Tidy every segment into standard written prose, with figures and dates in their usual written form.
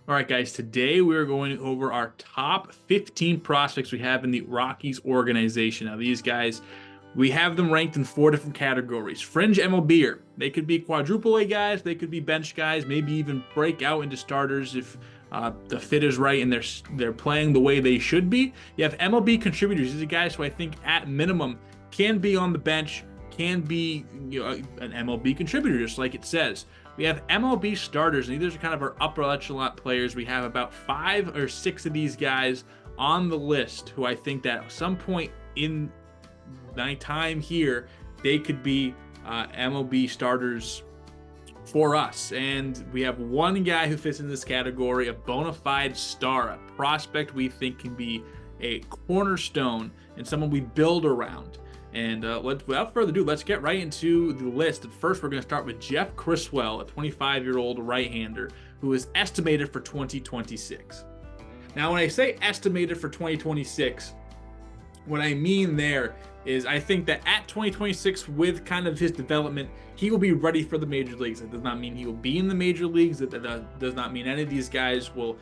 All right, guys, today we're going over our top 15 prospects we have in the Rockies organization. Now, these guys, we have them ranked in 4 different categories. Fringe MLBer. They could be quadruple A guys, they could be bench guys, maybe even break out into starters if the fit is right and they're playing the way they should be. You have MLB contributors. These are guys who I think at minimum can be on the bench, can be an MLB contributor, just like it says. We have MLB starters, and these are kind of our upper echelon players. We have about 5 or 6 of these guys on the list who I think that at some point in my time here, they could be MLB starters for us. And we have one guy who fits in this category, a bona fide star, a prospect we think can be a cornerstone and someone we build around. And without further ado, let's get right into the list. First, we're going to start with Jeff Criswell, a 25-year-old right-hander who is estimated for 2026. Now, when I say estimated for 2026, what I mean there is I think that at 2026, with kind of his development, he will be ready for the major leagues. That does not mean he will be in the major leagues. That does not mean any of these guys will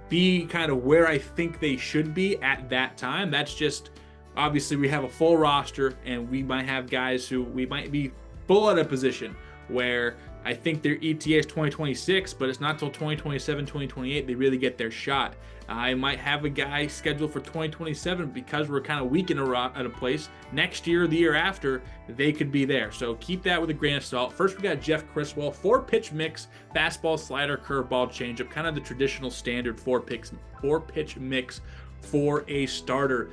be kind of where I think they should be at that time. That's just... Obviously, we have a full roster, and we might have guys who we might be full at a position where I think their ETA is 2026, but it's not until 2027, 2028 they really get their shot. I might have a guy scheduled for 2027 because we're kind of weak at a place. Next year, the year after, they could be there. So keep that with a grain of salt. First, we got Jeff Criswell, 4-pitch mix, fastball, slider, curveball, changeup, kind of the traditional standard 4-pitch mix for a starter.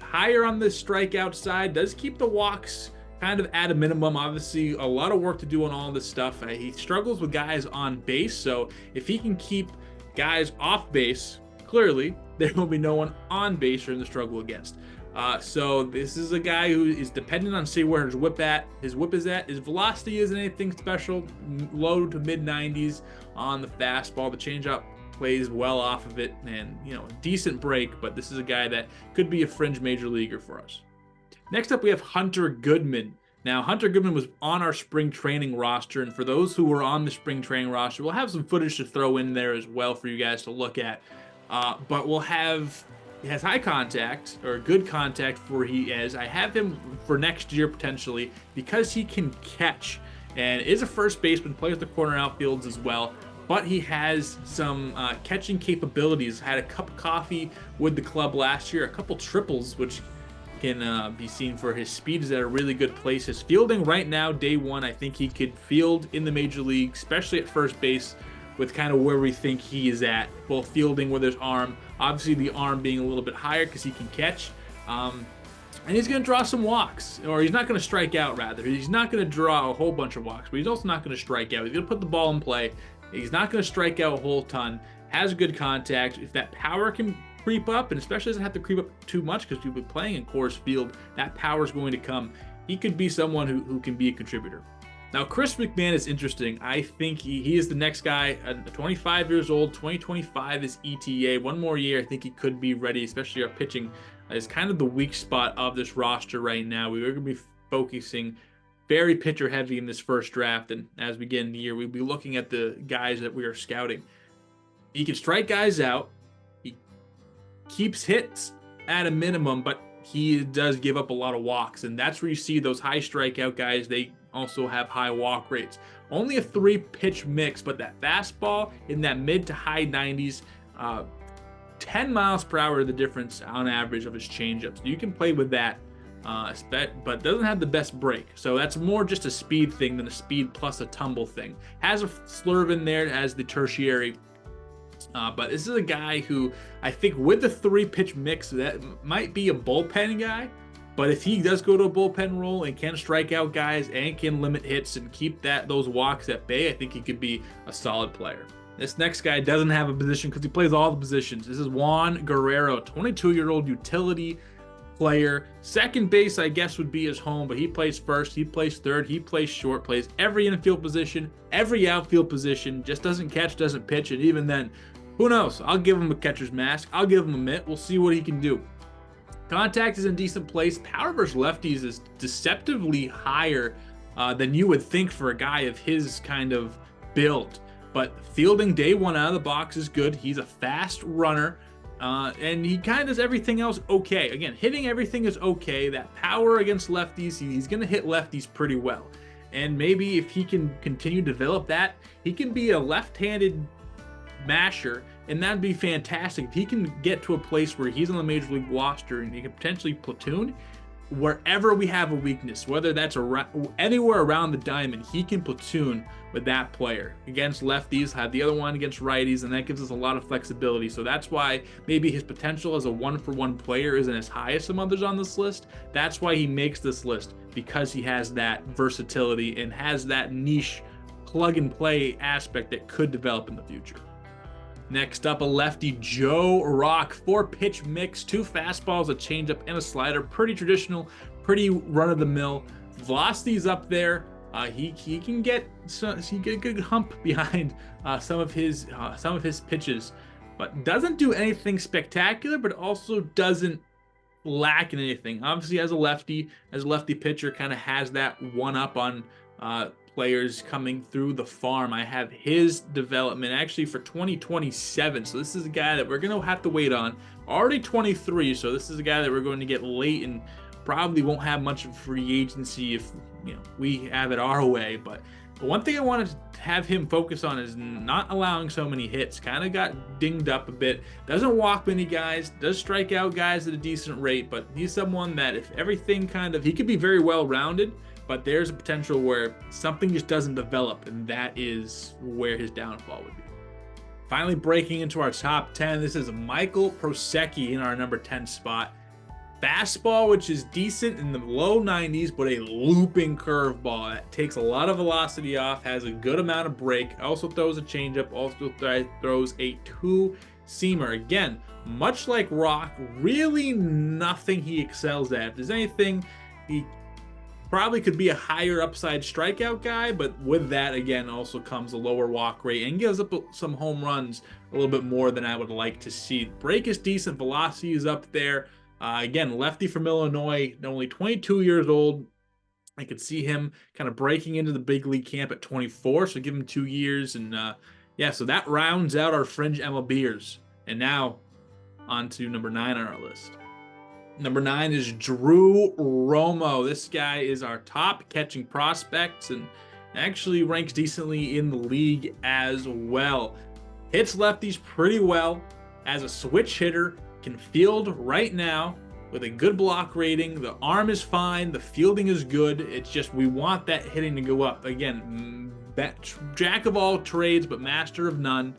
Higher on the strikeout side, does keep the walks kind of at a minimum. Obviously, a lot of work to do on all this stuff. He struggles with guys on base, so if he can keep guys off base, clearly there will be no one on base for him to struggle against. So this is a guy who is dependent on seeing where his whip is at. His velocity isn't anything special, low to mid 90s on the fastball. The changeup plays well off of it, and decent break, but this is a guy that could be a fringe major leaguer for us. Next up, we have Hunter Goodman. Now, Hunter Goodman was on our spring training roster, and for those who were on the spring training roster, we'll have some footage to throw in there as well for you guys to look at. But he has high contact, or good contact for I have him for next year potentially because he can catch and is a first baseman, plays the corner outfields as well. But he has some catching capabilities. Had a cup of coffee with the club last year, a couple triples, which can be seen for his speed is at a really good place. His fielding right now, day one, I think he could field in the major league, especially at first base, with kind of where we think he is at, both fielding with his arm, obviously the arm being a little bit higher because he can catch. And he's going to draw some walks, or he's not going to strike out, rather. He's not going to draw a whole bunch of walks, but he's also not going to strike out. He's going to put the ball in play. He's not going to strike out a whole ton, has good contact. If that power can creep up, and especially doesn't have to creep up too much because we've been playing in Coors Field, that power is going to come. He could be someone who can be a contributor. Now, Chris McMahon is interesting. I think he is the next guy, 25 years old, 2025 is ETA. One more year, I think he could be ready, especially our pitching is kind of the weak spot of this roster right now. We are going to be focusing very pitcher heavy in this first draft, and as we get in the year, we'll be looking at the guys that we are scouting. He can strike guys out. He keeps hits at a minimum, but he does give up a lot of walks, and that's where you see those high strikeout guys. They also have high walk rates. Only a 3-pitch mix, but that fastball in that mid to high 90s, 10 miles per hour the difference on average of his changeup. So you can play with that. But doesn't have the best break. So that's more just a speed thing than a speed plus a tumble thing. Has a slurve in there as the tertiary. But this is a guy who I think with the 3-pitch mix, that might be a bullpen guy. But if he does go to a bullpen role and can strike out guys and can limit hits and keep those walks at bay, I think he could be a solid player. This next guy doesn't have a position because he plays all the positions. This is Juan Guerrero, 22-year-old utility player. Second base, I guess, would be his home, but he plays first, he plays third, he plays short, plays every infield position, every outfield position, just doesn't catch, doesn't pitch, and even then, who knows? I'll give him a catcher's mask. I'll give him a mitt. We'll see what he can do. Contact is in decent place. Power versus lefties is deceptively higher than you would think for a guy of his kind of build. but fielding day one out of the box is good. He's a fast runner. And he kind of does everything else okay. Again, hitting everything is okay. That power against lefties, he's going to hit lefties pretty well. And maybe if he can continue to develop that, he can be a left-handed masher, and that'd be fantastic. If he can get to a place where he's on the Major League roster and he can potentially platoon, wherever we have a weakness, whether that's anywhere around the diamond, he can platoon with that player. Against lefties, have the other one against righties, and that gives us a lot of flexibility. So that's why maybe his potential as a one-for-one player isn't as high as some others on this list. That's why he makes this list, because he has that versatility and has that niche plug-and-play aspect that could develop in the future. Next up, a lefty, Joe Rock. 4-pitch mix, 2 fastballs, a changeup, and a slider. Pretty traditional, pretty run-of-the-mill. Velocity's up there. He can get a good hump behind some of his pitches, but doesn't do anything spectacular, but also doesn't lack in anything. Obviously, as a lefty pitcher, kind of has that one-up on players coming through the farm. I have his development actually for 2027, so this is a guy that we're going to have to wait on. Already 23, so this is a guy that we're going to get late and probably won't have much of free agency if we have it our way. But one thing I wanted to have him focus on is not allowing so many hits. Kind of got dinged up a bit. Doesn't walk many guys, does strike out guys at a decent rate, but he's someone that if everything he could be very well rounded, but there's a potential where something just doesn't develop, and that is where his downfall would be. Finally, breaking into our top 10, this is Michael Prosecki in our number 10 spot. Fastball, which is decent in the low 90s, but a looping curveball that takes a lot of velocity off, has a good amount of break, also throws a changeup, also throws a 2-seamer. Again, much like Rock, really nothing he excels at. If there's anything, he probably could be a higher upside strikeout guy, but with that, again, also comes a lower walk rate and gives up some home runs a little bit more than I would like to see. Break is decent, velocity is up there. Again, lefty from Illinois, only 22 years old. I could see him kind of breaking into the big league camp at 24, so give him 2 years. And so that rounds out our fringe MLBers. And now on to number 9 on our list. Number 9 is Drew Romo. This guy is our top catching prospect and actually ranks decently in the league as well. Hits lefties pretty well. As a switch hitter, can field right now with a good block rating. The arm is fine. The fielding is good. It's just we want that hitting to go up. Again, jack of all trades, but master of none.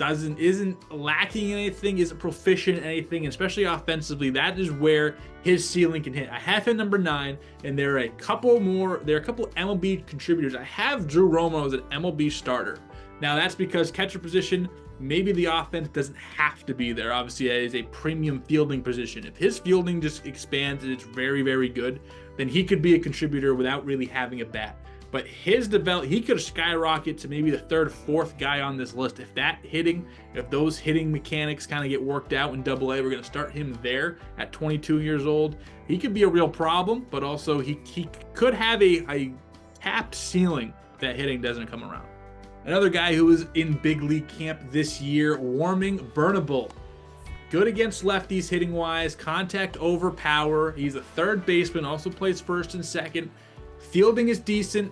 Isn't lacking anything, isn't proficient in anything, especially offensively. That is where his ceiling can hit. I have him number 9, and there are a couple MLB contributors. I have Drew Romo as an MLB starter. Now that's because catcher position, maybe the offense doesn't have to be there. Obviously, it is a premium fielding position. If his fielding just expands and it's very, very good, then he could be a contributor without really having a bat. But his he could skyrocket to maybe the 3rd, 4th guy on this list. If those hitting mechanics kind of get worked out in AA, we're going to start him there at 22 years old. He could be a real problem, but also he could have a capped ceiling if that hitting doesn't come around. Another guy who is in big league camp this year, Warming Bernabel. Good against lefties hitting wise, contact over power. He's a 3rd baseman, also plays 1st and 2nd. Fielding is decent.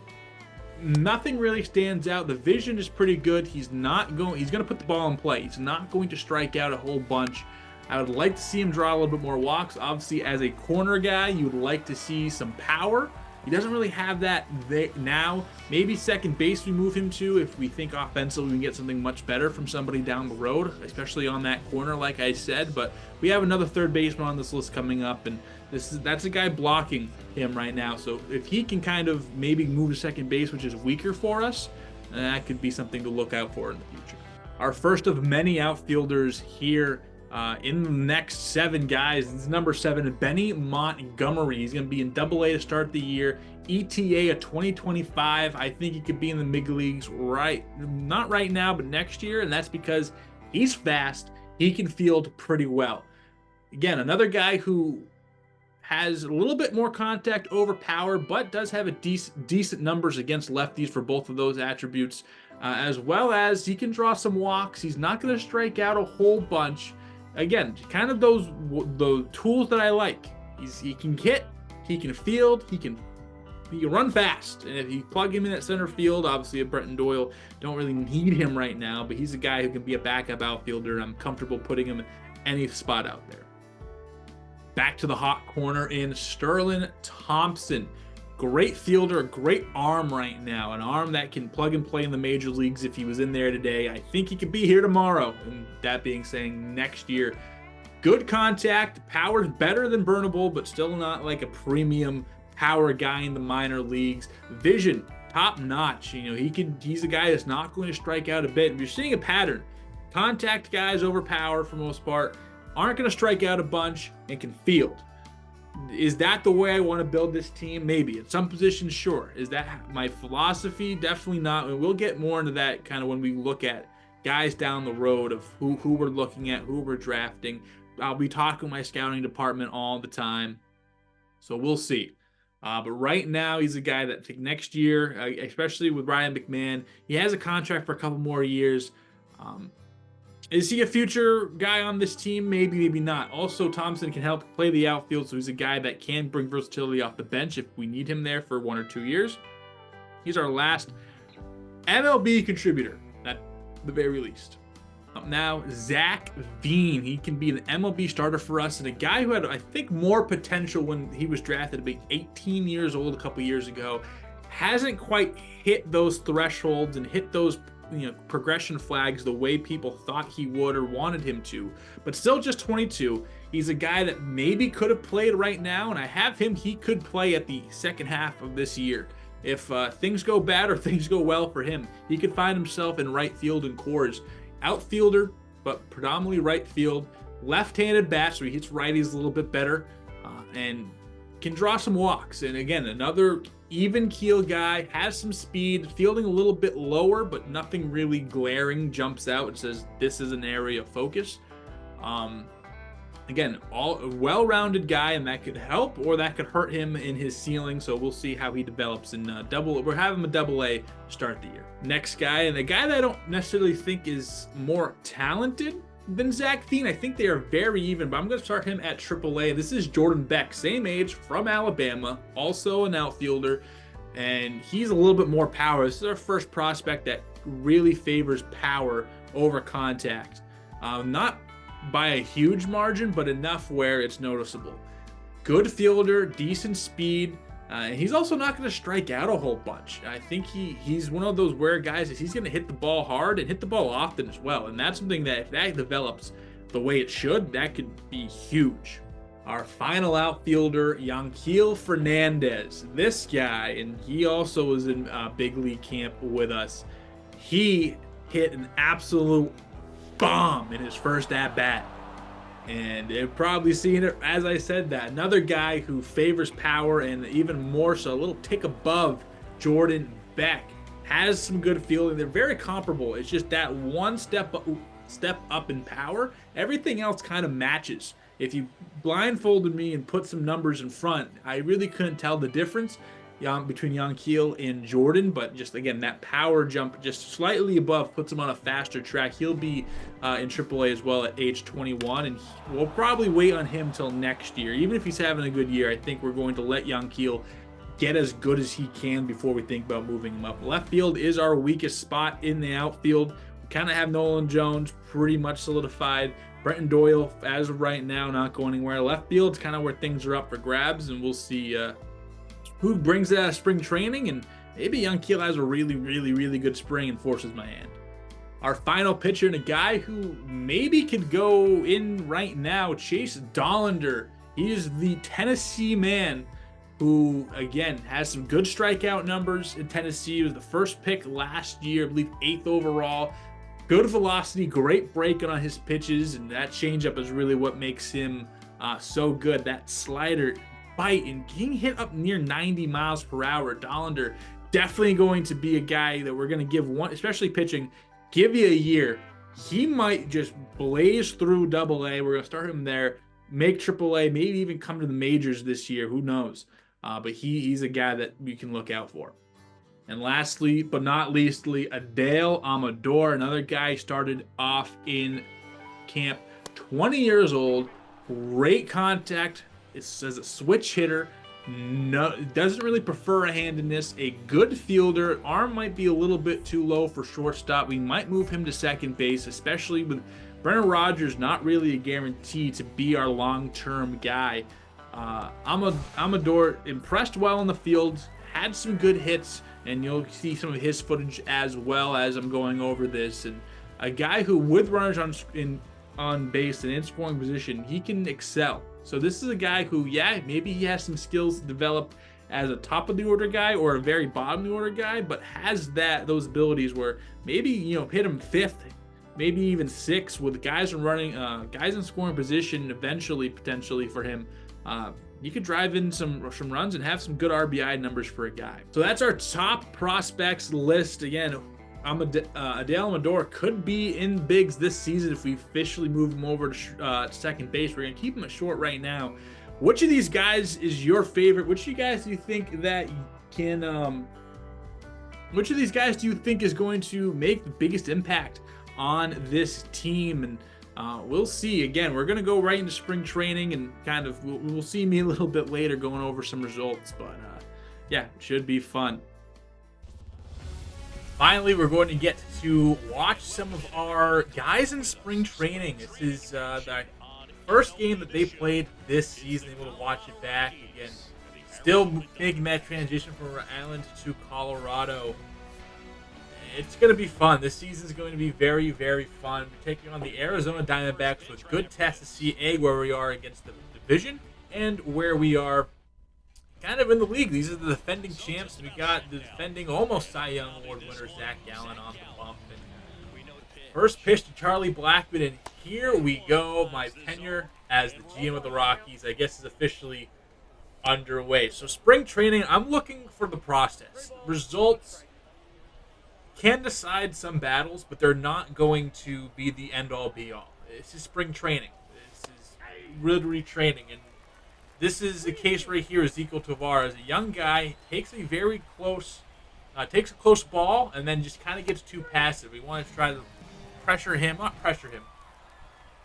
Nothing really stands out. The vision is pretty good. He's going to put the ball in play. He's not going to strike out a whole bunch. I would like to see him draw a little bit more walks. Obviously, as a corner guy, you would like to see some power. He doesn't really have that now. Maybe second base we move him to if we think offensively we can get something much better from somebody down the road, especially on that corner, like I said. But we have another 3rd baseman on this list coming up, and that's a guy blocking him right now. So if he can kind of maybe move to second base, which is weaker for us, that could be something to look out for in the future. Our first of many outfielders here in the next 7 guys. This is number 7, Benny Montgomery. He's going to be in AA to start the year. ETA of 2025. I think he could be in the big leagues not right now, but next year. And that's because he's fast. He can field pretty well. Again, another guy who has a little bit more contact over power, but does have a decent numbers against lefties for both of those attributes. as well as he can draw some walks. He's not going to strike out a whole bunch. Again, kind of the tools that I like. He can hit, he can field, he can run fast. And if you plug him in at center field, obviously a Brenton Doyle, don't really need him right now, but he's a guy who can be a backup outfielder. I'm comfortable putting him in any spot out there. Back to the hot corner in Sterling Thompson. Great fielder, great arm right now. An arm that can plug and play in the major leagues if he was in there today. I think he could be here tomorrow. And that being saying, next year. Good contact, power's better than Burnable, but still not like a premium power guy in the minor leagues. Vision, top notch. You know, he's a guy that's not going to strike out a bit. If you're seeing a pattern, contact guys over power for the most part, aren't going to strike out a bunch, and can field. Is that the way I want to build this team? Maybe. At some positions, sure. Is that my philosophy? Definitely not. And we'll get more into that kind of when we look at guys down the road of who we're looking at, who we're drafting. I'll be talking with my scouting department all the time. So we'll see. But right now, he's a guy that I think next year, especially with Ryan McMahon, he has a contract for a couple more years. Is he a future guy on this team? Maybe, maybe not. Also, Thompson can help play the outfield, so he's a guy that can bring versatility off the bench if we need him there for 1 or 2 years. He's our last MLB contributor, at the very least. Up now, Zach Veen. He can be an MLB starter for us, and a guy who had, I think, more potential when he was drafted to be 18 years old a couple years ago. Hasn't quite hit those thresholds and hit those progression flags the way people thought he would or wanted him to, but still just 22. He's a guy that maybe could have played right now, and I have him. He could play at the second half of this year. If things go bad or things go well for him, he could find himself in right field and cores. Outfielder, but predominantly right field. Left-handed bat, so he hits righties a little bit better, and can draw some walks. And again, another even keel guy, has some speed, fielding a little bit lower, but nothing really glaring jumps out. It says this is an area of focus. Again, all a well-rounded guy, and that could help or that could hurt him in his ceiling. So we'll see how he develops in we're having him a Double-A start the year. Next guy, and the guy that I don't necessarily think is more talented than Zach Veen. I think they are very even, but I'm going to start him at Triple-A. This is Jordan Beck, same age, from Alabama, also an outfielder, and he's a little bit more power. This is our first prospect that really favors power over contact. Not by a huge margin, but enough where it's noticeable. Good fielder, decent speed, and he's also not going to strike out a whole bunch. I think he's one of those rare guys that he's going to hit the ball hard and hit the ball often as well. And that's something that if that develops the way it should, that could be huge. Our final outfielder, Yanquiel Fernandez. This guy, and he also was in big league camp with us. He hit an absolute bomb in his first at-bat. And they've probably seen it as I said that. Another guy who favors power, and even more so, a little tick above Jordan Beck. Has some good fielding. They're very comparable. It's just that one step up in power. Everything else kind of matches. If you blindfolded me and put some numbers in front, I really couldn't tell the difference between Yanquiel and Jordan, but just again, that power jump just slightly above puts him on a faster track. He'll be in AAA as well at age 21, and we'll probably wait on him till next year. Even if he's having a good year, I think we're going to let Yanquiel get as good as he can before we think about moving him up. Left field is our weakest spot in the outfield. We kind of have Nolan Jones pretty much solidified. Brenton Doyle, as of right now, not going anywhere. Left field's kind of where things are up for grabs, and we'll see who brings that out of spring training, and maybe Yanquiel has a really, really, really good spring and forces my hand. Our final pitcher, and a guy who maybe could go in right now, Chase Dollander. He is the Tennessee man who, again, has some good strikeout numbers in Tennessee. He was the first pick last year, I believe 8th overall. Good velocity, great breaking on his pitches, and that changeup is really what makes him so good. That slider bite and getting hit up near 90 miles per hour. Dollander definitely going to be a guy that we're going to give one, especially pitching, give you a year. He might just blaze through Double-A. We're going to start him there, make Triple-A, maybe even come to the majors this year. Who knows? But he's a guy that we can look out for. And lastly, but not leastly, Adael Amador, another guy started off in camp, 20 years old, great contact. It says a switch hitter. No, doesn't really prefer a hand in this. A good fielder. Arm might be a little bit too low for shortstop. We might move him to second base, especially with Brendan Rodgers not really a guarantee to be our long-term guy. Amador impressed well in the field, had some good hits, and you'll see some of his footage as well as I'm going over this. And a guy who, with runners on base and in scoring position, he can excel. So this is a guy who, yeah, maybe he has some skills to develop as a top of the order guy or a very bottom of the order guy, but has those abilities where maybe hit him fifth, maybe even sixth with guys in scoring position eventually potentially for him. You could drive in some runs and have some good RBI numbers for a guy. So that's our top prospects list. Again, Adael Amador could be in bigs this season if we officially move him over to second base. We're going to keep him at short right now. Which of these guys is your favorite? Which of you guys do you think that can which of these guys do you think is going to make the biggest impact on this team? And we'll see. Again, we're going to go right into spring training and kind of we'll see me a little bit later going over some results, but yeah, it should be fun. Finally, we're going to get to watch some of our guys in spring training. This is the first game that they played this season. Able to watch it back again. Still making that transition from Rhode Island to Colorado. It's going to be fun. This season is going to be very, very fun. We're taking on the Arizona Diamondbacks, so it's a good test to see where we are against the division and where we are kind of in the league. These are the defending champs. We got the defending almost Cy Young Award winner Zach Gallen on the bump. And first pitch to Charlie Blackmon, and here we go. My tenure as the GM of the Rockies, I guess, is officially underway. So spring training, I'm looking for the process. Results can decide some battles, but they're not going to be the end-all, be-all. This is spring training. This is literally training, and this is a case right here. Ezequiel Tovar is a young guy, takes a close ball, and then just kind of gets too passive. We want to try to not pressure him,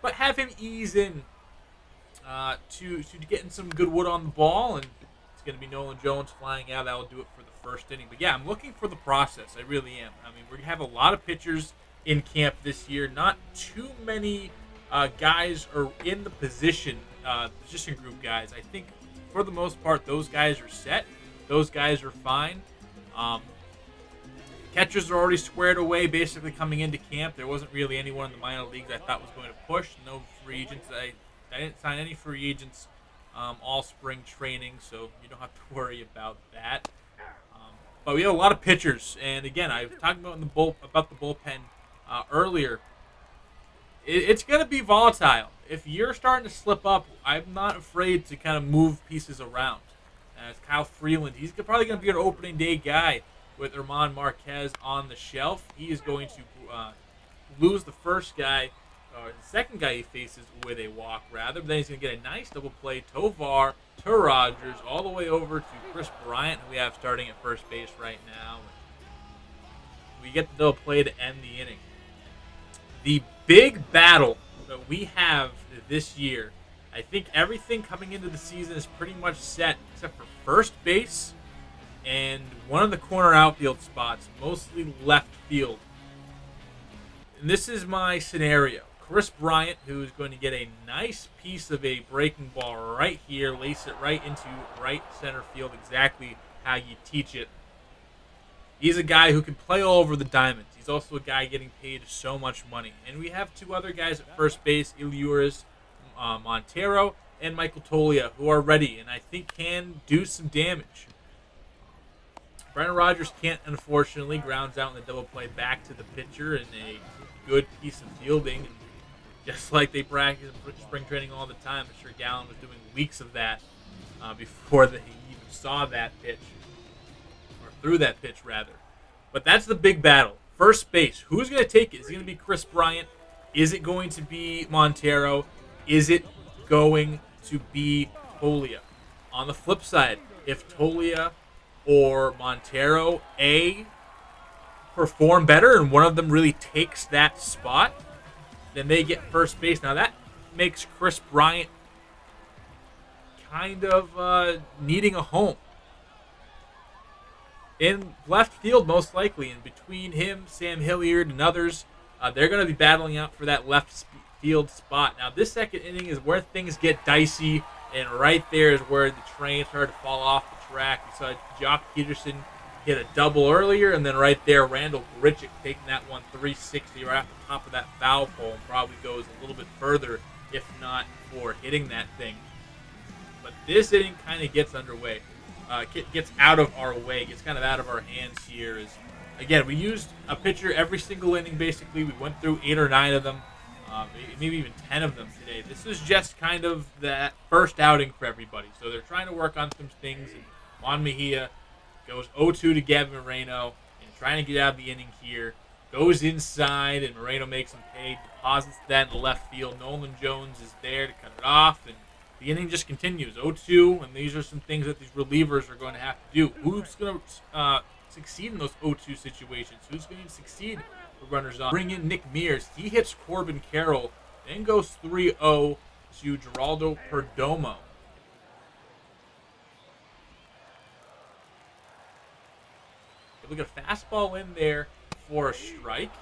but have him ease in to getting some good wood on the ball, and it's going to be Nolan Jones flying out. That will do it for the first inning. But yeah, I'm looking for the process. I really am. I mean, we're going to have a lot of pitchers in camp this year. Not too many guys are in the position group guys. I think for the most part, those guys are set. Those guys are fine. Catchers are already squared away, basically coming into camp. There wasn't really anyone in the minor leagues I thought was going to push. No free agents. I didn't sign any free agents all spring training, so you don't have to worry about that. But we have a lot of pitchers, and again, I was talking about the bullpen earlier. It's going to be volatile. If you're starting to slip up, I'm not afraid to kind of move pieces around. As Kyle Freeland, he's probably going to be an opening day guy with German Marquez on the shelf. He is going to lose the second guy he faces with a walk, rather. But then he's going to get a nice double play. Tovar to Rogers, all the way over to Chris Bryant, who we have starting at first base right now. We get the double play to end the inning. The big battle that we have this year, I think everything coming into the season is pretty much set except for first base and one of the corner outfield spots, mostly left field. And this is my scenario. Chris Bryant, who is going to get a nice piece of a breaking ball right here, lace it right into right center field, exactly how you teach it. He's a guy who can play all over the diamonds. He's also a guy getting paid so much money. And we have two other guys at first base, Eliuris Montero and Michael Tolia, who are ready and I think can do some damage. Brendan Rodgers can't, unfortunately, grounds out in the double play back to the pitcher in a good piece of fielding. And just like they practice in spring training all the time, I'm sure Gallen was doing weeks of that before he even saw that pitch. Threw that pitch, rather. But that's the big battle. First base. Who's going to take it? Is it going to be Chris Bryant? Is it going to be Montero? Is it going to be Tolia? On the flip side, if Tolia or Montero perform better and one of them really takes that spot, then they get first base. Now that makes Chris Bryant kind of needing a home in left field, most likely. And between him, Sam Hilliard, and others, they're going to be battling out for that left field spot. Now, this second inning is where things get dicey, and right there is where the train started to fall off the track. We saw Jock Peterson hit a double earlier, and then right there, Randall Grichuk taking that one 360 right off the top of that foul pole, and probably goes a little bit further, if not for hitting that thing. But this inning kind of gets underway. Gets out of our way, gets kind of out of our hands here. Again, we used a pitcher every single inning, basically. We went through 8 or 9 of them, maybe even 10 of them today. This is just kind of that first outing for everybody. So they're trying to work on some things. And Juan Mejia goes 0-2 to Gavin Moreno and trying to get out of the inning here. Goes inside, and Moreno makes him pay, deposits that in the left field. Nolan Jones is there to cut it off, and the inning just continues, 0-2, and these are some things that these relievers are going to have to do. Who's going to succeed in those 0-2 situations? Who's going to succeed with runners on? Bring in Nick Mears. He hits Corbin Carroll, then goes 3-0 to Geraldo Perdomo. Look at a fastball in there for a strike.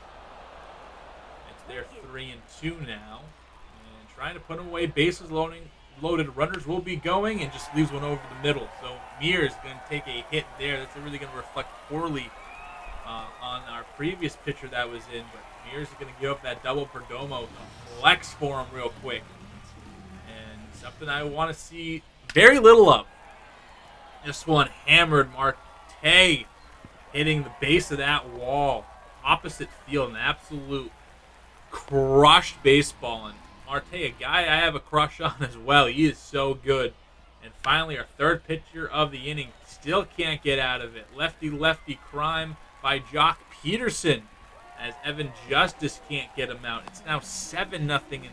It's their 3-2 now. And trying to put him away, bases loaded, runners will be going, and just leaves one over the middle. So Mears is going to take a hit there. That's really going to reflect poorly on our previous pitcher that was in. But Mears is going to give up that double. Perdomo flex for him real quick. And something I want to see very little of. This one hammered Marte, hitting the base of that wall. Opposite field, an absolute crushed baseball. And Marte, a guy I have a crush on as well. He is so good. And finally, our third pitcher of the inning still can't get out of it. Lefty crime by Jock Peterson, as Evan Justice can't get him out. It's now 7-0, and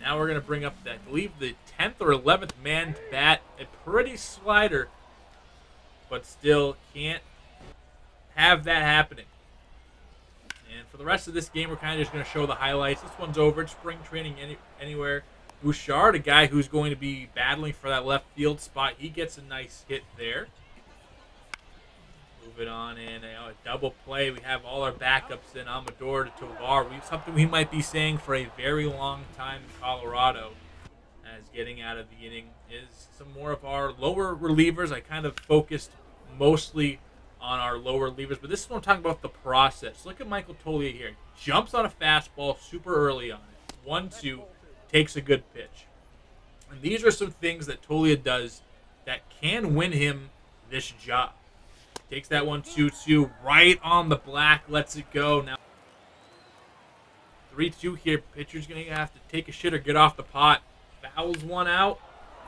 now we're going to bring up, I believe, the 10th or 11th man to bat. A pretty slider, but still can't have that happening. And for the rest of this game, we're kind of just going to show the highlights. This one's over. It's spring training anywhere. Bouchard, a guy who's going to be battling for that left field spot, he gets a nice hit there. Move it on, and a double play. We have all our backups in Amador to Tovar. Something we might be saying for a very long time in Colorado, as getting out of the inning is some more of our lower relievers. I kind of focused mostly on our lower relievers, but this is what I'm talking about, the process. Look at Michael Toglia here. Jumps on a fastball super early on it. 1-2, takes a good pitch. And these are some things that Toglia does that can win him this job. Takes that 1-2-2 right on the black, lets it go. Now 3-2 here. Pitcher's going to have to take a shit or get off the pot. Fouls one out,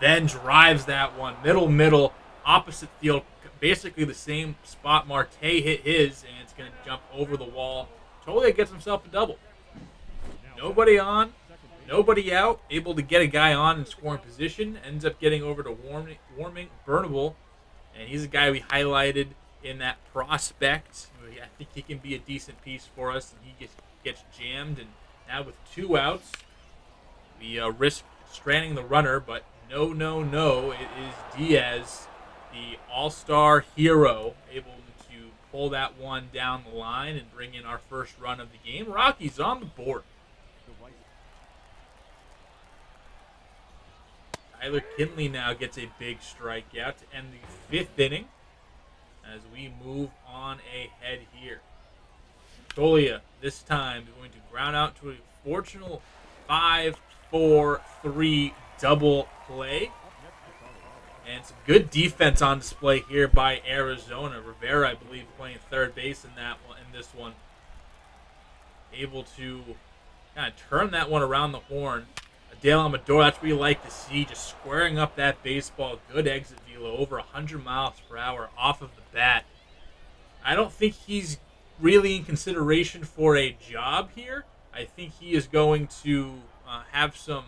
then drives that one. Middle, opposite field. Basically the same spot Marte hit his, and it's going to jump over the wall. Toglia gets himself a double. Nobody on, nobody out. Able to get a guy on and scoring position. Ends up getting over to Warming Burnable, and he's a guy we highlighted in that prospect. I think he can be a decent piece for us, and he gets jammed. And now with 2 outs, we risk stranding the runner, but no. It is Diaz, the all-star hero, able to pull that one down the line and bring in our first run of the game. Rockies on the board. Tyler Kinley now gets a big strikeout to end the 5th inning as we move on ahead here. Toglia this time is going to ground out to a fortunate 5-4-3 double play. And some good defense on display here by Arizona. Rivera, I believe, playing third base in this one. Able to kind of turn that one around the horn. Dale Amador, that's what you like to see, just squaring up that baseball. Good exit velo, over 100 miles per hour off of the bat. I don't think he's really in consideration for a job here. I think he is going to have some,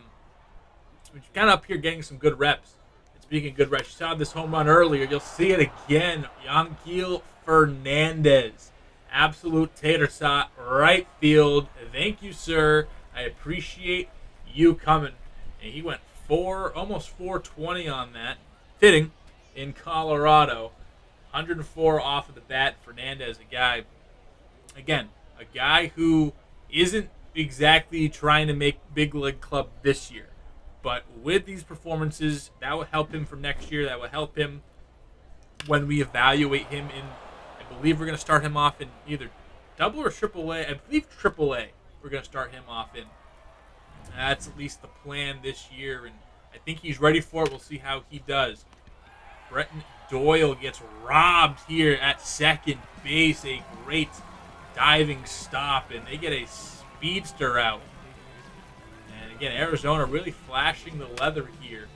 kind of up here getting some good reps. It's speaking of good rights, you saw this home run earlier. You'll see it again. Yanquiel Fernandez. Absolute tater tot, right field. Thank you, sir. I appreciate you coming. And he went almost 420 on that. Fitting in Colorado. 104 off of the bat. Fernandez, a guy who isn't exactly trying to make big league club this year. But with these performances, that will help him for next year. That will help him when we evaluate him in, I believe we're going to start him off in either double or triple A. I believe triple A we're going to start him off in. That's at least the plan this year, and I think he's ready for it. We'll see how he does. Bretton Doyle gets robbed here at second base. A great diving stop, and they get a speedster out. And again, Arizona really flashing the leather here,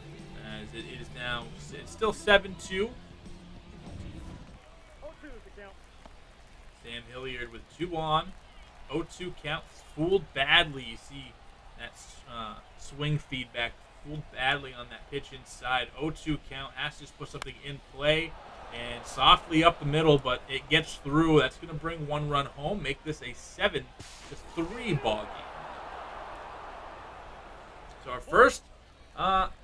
as it is now. It's still 7-2. Sam Hilliard with 2 on. 0-2 count. Fooled badly. You see that swing feedback. Fooled badly on that pitch inside. 0-2 count. Has to just put something in play. And softly up the middle, but it gets through. That's going to bring 1 run home. Make this a 7-3 ball game. So our first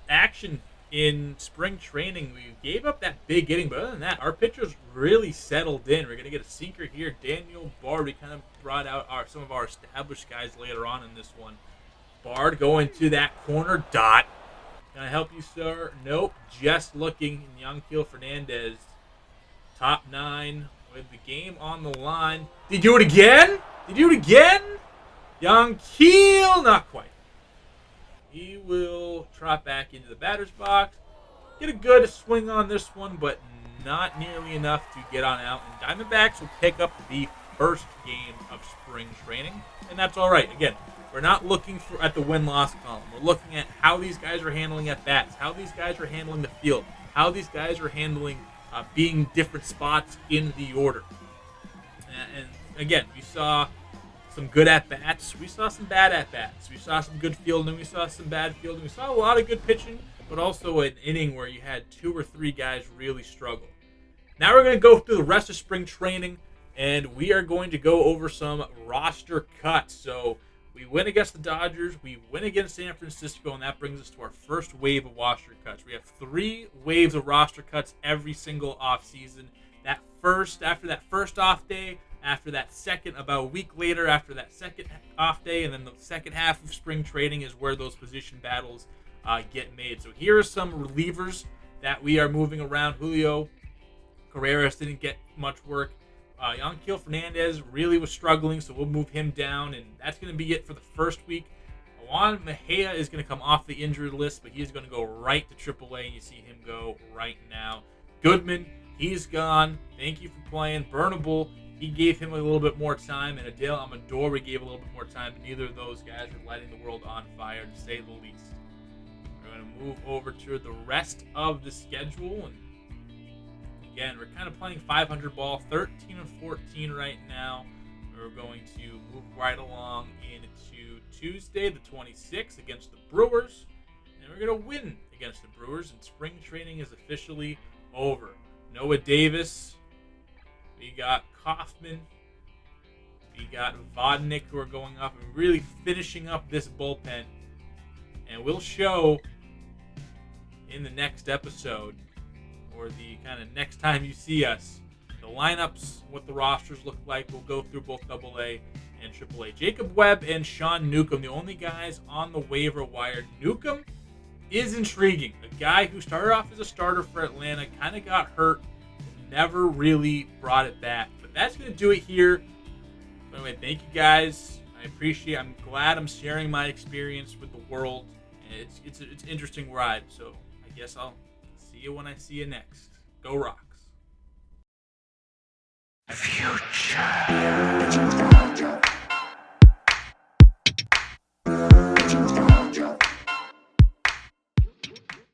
action in spring training, we gave up that big inning, but other than that, our pitchers really settled in. We're going to get a sinker here. Daniel Bard, we kind of brought out some of our established guys later on in this one. Bard going to that corner dot. Can I help you, sir? Nope. Just looking. Yanquiel Fernandez, top 9 with the game on the line. Did he do it again? Yanquiel, not quite. He will trot back into the batter's box. Get a good swing on this one, but not nearly enough to get on out. And Diamondbacks will pick up the first game of spring training, and that's all right. Again, we're not looking at the win-loss column. We're looking at how these guys are handling at-bats, how these guys are handling the field, how these guys are handling being different spots in the order. And again, we saw some good at-bats. We saw some bad at-bats. We saw some good fielding. We saw some bad fielding. We saw a lot of good pitching, but also an inning where you had 2 or 3 guys really struggle. Now we're going to go through the rest of spring training, and we are going to go over some roster cuts. So we win against the Dodgers. We win against San Francisco, and that brings us to our first wave of roster cuts. We have 3 waves of roster cuts every single offseason. After that first off day, after that second, about a week later, after that second off day, and then the second half of spring training is where those position battles get made. So here are some relievers that we are moving around. Julio Carreras didn't get much work. Yanquiel Fernandez really was struggling, so we'll move him down, and that's going to be it for the first week. Juan Mejia is going to come off the injured list, but he's going to go right to AAA, and you see him go right now. Goodman, he's gone. Thank you for playing. Burnable, he gave him a little bit more time, and Adele Amador, we gave a little bit more time, but neither of those guys are lighting the world on fire, to say the least. We're going to move over to the rest of the schedule, and again, we're kind of playing 500 ball, 13-14 right now. We're going to move right along into Tuesday, the 26th, against the Brewers, and we're going to win against the Brewers, and spring training is officially over. Noah Davis, we got Kaufman, we got Vodnik, who are going up and really finishing up this bullpen. And we'll show in the next episode, or the kind of next time you see us, the lineups, what the rosters look like. We'll go through both AA and AAA. Jacob Webb and Sean Newcomb, the only guys on the waiver wire. Newcomb is intriguing. A guy who started off as a starter for Atlanta, kind of got hurt, never really brought it back. But that's going to do it here. Anyway, thank you guys. I appreciate it. I'm glad I'm sharing my experience with the world. And it's an interesting ride. So I guess I'll see you when I see you next. Go Rocks. Future.